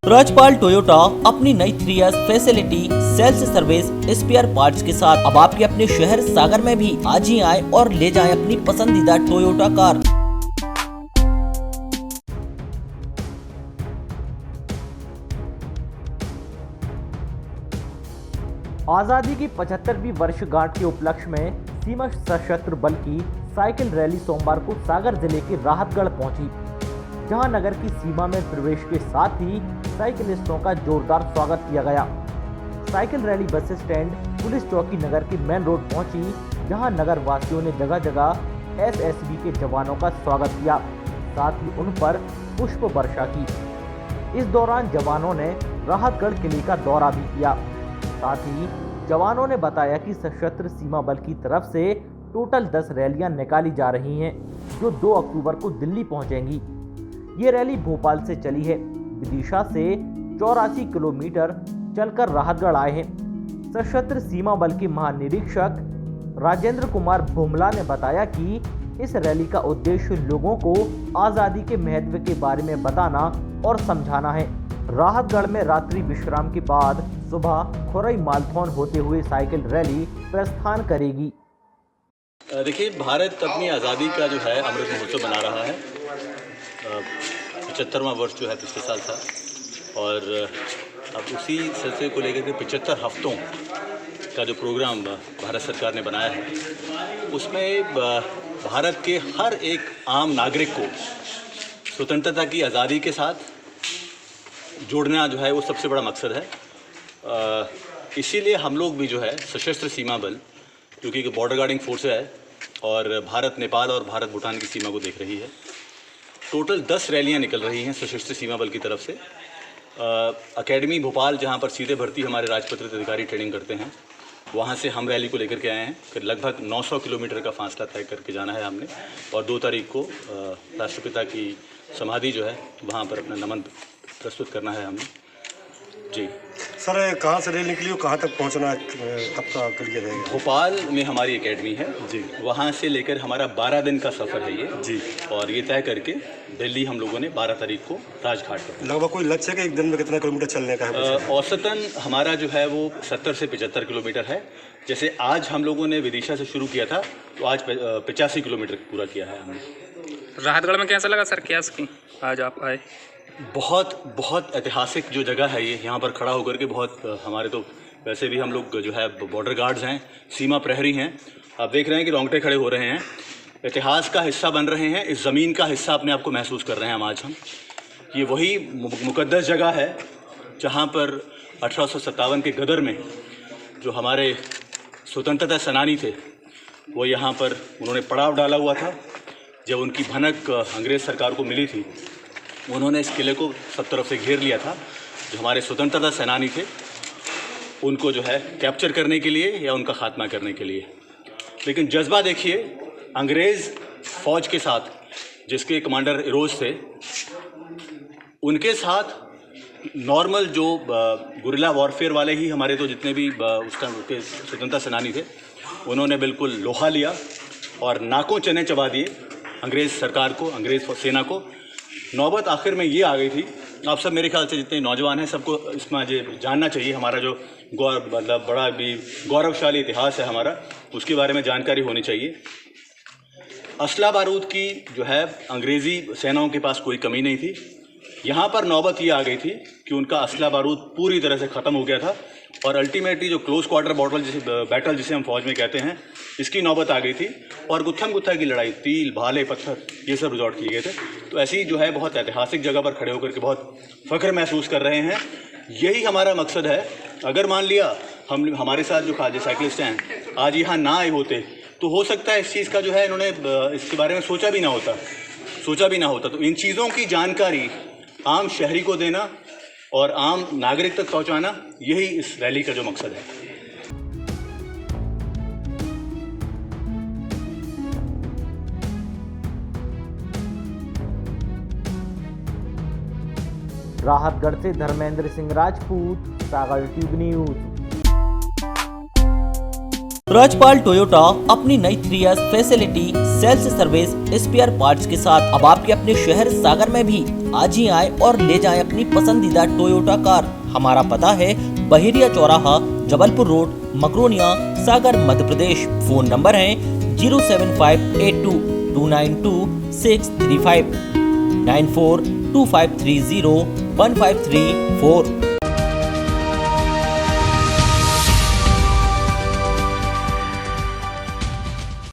Rajpal Toyota अपनी नई 3S facility sales service spare parts के साथ अब आपके अपने शहर सागर में भी आज ही आए और ले जाएं अपनी पसंदीदा टोयोटा कार। आजादी की 75वीं वर्षगांठ के उपलक्ष्य में सीमा सशस्त्र बल की साइकिल रैली सोमवार को सागर जिले के राहतगढ़ पहुंची, जहां नगर की सीमा में प्रवेश के साथ ही साइकिलिस्टों का जोरदार स्वागत किया गया। Cycle rally bus stand police चौकी नगर के मेन रोड पहुंची, जहां नगर वासियों ने जगह जगह एसएसबी के जवानों का स्वागत किया, साथ ही उन पर पुष्प वर्षा की। इस दौरान जवानों ने राहतगढ़ किले का दौरा भी किया। साथ ही जवानों ने बताया कि सशस्त्र सीमा बल की तरफ से टोटल 10 रैलियां निकाली जा रही हैं, जो 2 अक्टूबर को दिल्ली पहुंचेंगी। ये रैली भोपाल से चली है, विदिशा से 84 किलोमीटर चलकर राहतगढ़ आए हैं। सशस्त्र सीमा बल के महानिरीक्षक राजेंद्र कुमार बुमला ने बताया कि इस रैली का उद्देश्य लोगों को आज़ादी के महत्व के बारे में बताना और समझाना है। राहतगढ़ में रात्रि विश्राम के बाद सुबह खुरई मालथौन होते हुए साइकिल रैली प्रस्थान करेगी। देखिए, भारत अपनी आज़ादी का जो है अमृत महोत्सव मना रहा है। 75वां वर्ष जो है पिछले साल था, और अब उसी सिलसिले को लेकर के 75 हफ्तों का जो प्रोग्राम भारत सरकार ने बनाया है, उसमें भारत के हर एक आम नागरिक को स्वतंत्रता की आज़ादी के साथ जोड़ना जो है वो सबसे बड़ा मकसद है। इसीलिए हम लोग भी जो है सशस्त्र सीमा बल, जो कि बॉर्डर गार्डिंग फोर्स है और भारत नेपाल और भारत भूटान की सीमा को देख रही है, टोटल 10 रैलियां निकल रही हैं सशस्त्र सीमा बल की तरफ से। एकेडमी भोपाल, जहां पर सीधे भर्ती हमारे राजपत्रित अधिकारी ट्रेनिंग करते हैं, वहां से हम रैली को लेकर के आए हैं। फिर लगभग 900 किलोमीटर का फासला तय करके जाना है हमने, और 2 तारीख को राष्ट्रपिता की समाधि जो है वहाँ पर अपना नमन प्रस्तुत करना है हमें। जी सर, कहाँ से रैली निकली और कहाँ तक पहुँचना कब का क्लियर रहेगा? भोपाल में हमारी एकेडमी है जी, वहाँ से लेकर हमारा 12 दिन का सफ़र है ये जी, और ये तय करके दिल्ली हम लोगों ने 12 तारीख को राजघाट पर। लगभग कोई लक्ष्य है कि एक दिन में कितना किलोमीटर चलने का है? औसतन हमारा जो है वो 70 से 75 किलोमीटर है। जैसे आज हम लोगों ने विदिशा से शुरू किया था, तो आज 85 किलोमीटर पूरा किया है हमने। राहतगढ़ में कैसा लगा सर, क्या की आज आप आए? बहुत ऐतिहासिक जो जगह है ये, यहाँ पर खड़ा होकर के बहुत हमारे तो वैसे भी हम लोग जो है बॉर्डर गार्ड्स हैं, सीमा प्रहरी हैं, आप देख रहे हैं कि रोंगटे खड़े हो रहे हैं। इतिहास का हिस्सा बन रहे हैं, इस ज़मीन का हिस्सा अपने आप को महसूस कर रहे हैं आज हम। ये वही मुकद्दस जगह है जहाँ पर 1857 के गदर में जो हमारे स्वतंत्रता सेनानी थे, वो यहाँ पर उन्होंने पड़ाव डाला हुआ था। जब उनकी भनक अंग्रेज़ सरकार को मिली थी, उन्होंने इस किले को सब तरफ से घेर लिया था। जो हमारे स्वतंत्रता सेनानी थे, उनको जो है कैप्चर करने के लिए या उनका खात्मा करने के लिए। लेकिन जज्बा देखिए, अंग्रेज़ फ़ौज के साथ जिसके कमांडर इरोज थे, उनके साथ नॉर्मल जो गुरिल्ला वॉरफेयर वाले ही हमारे तो जितने भी उस टाइम के स्वतंत्रता सेनानी थे, उन्होंने बिल्कुल लोहा लिया और नाकों चने चबा दिए अंग्रेज़ सरकार को, अंग्रेज़ सेना को। नौबत आखिर में ये आ गई थी। आप सब मेरे ख्याल से जितने नौजवान हैं, सबको इसमें जानना चाहिए, हमारा जो मतलब बड़ा भी गौरवशाली इतिहास है हमारा, उसके बारे में जानकारी होनी चाहिए। असला बारूद की जो है अंग्रेज़ी सेनाओं के पास कोई कमी नहीं थी। यहाँ पर नौबत ये आ गई थी कि उनका असला बारूद पूरी तरह से ख़त्म हो गया था, और अल्टीमेटली जो क्लोज क्वार्टर बैटल जिसे हम फौज में कहते हैं, इसकी नौबत आ गई थी। और गुत्थम गुत्था की लड़ाई, तील भाले पत्थर ये सब रिजॉर्ट किए गए थे। तो ऐसी जो है बहुत ऐतिहासिक जगह पर खड़े होकर के बहुत फ़ख्र महसूस कर रहे हैं। यही हमारा मकसद है। अगर मान लिया हमारे साथ जो खाजी साइकिलिस्ट हैं आज यहाँ ना आए होते, तो हो सकता है इस चीज़ का जो है इन्होंने इसके बारे में सोचा भी ना होता। तो इन चीज़ों की जानकारी आम शहरी को देना और आम नागरिक तक पहुँचाना, यही इस रैली का जो मकसद है। राहतगढ़ से Dharmendra Singh Rajput, Sagar tube news. Rajpal Toyota अपनी नई 3S facility sales service spare parts के साथ अब आपके अपने शहर सागर में भी आज ही आए और ले जाएं अपनी पसंदीदा टोयोटा कार। हमारा पता है बहेरिया चौराहा, जबलपुर रोड, मकरोनिया, सागर, मध्य प्रदेश। फोन नंबर है 07582292635 9425301534।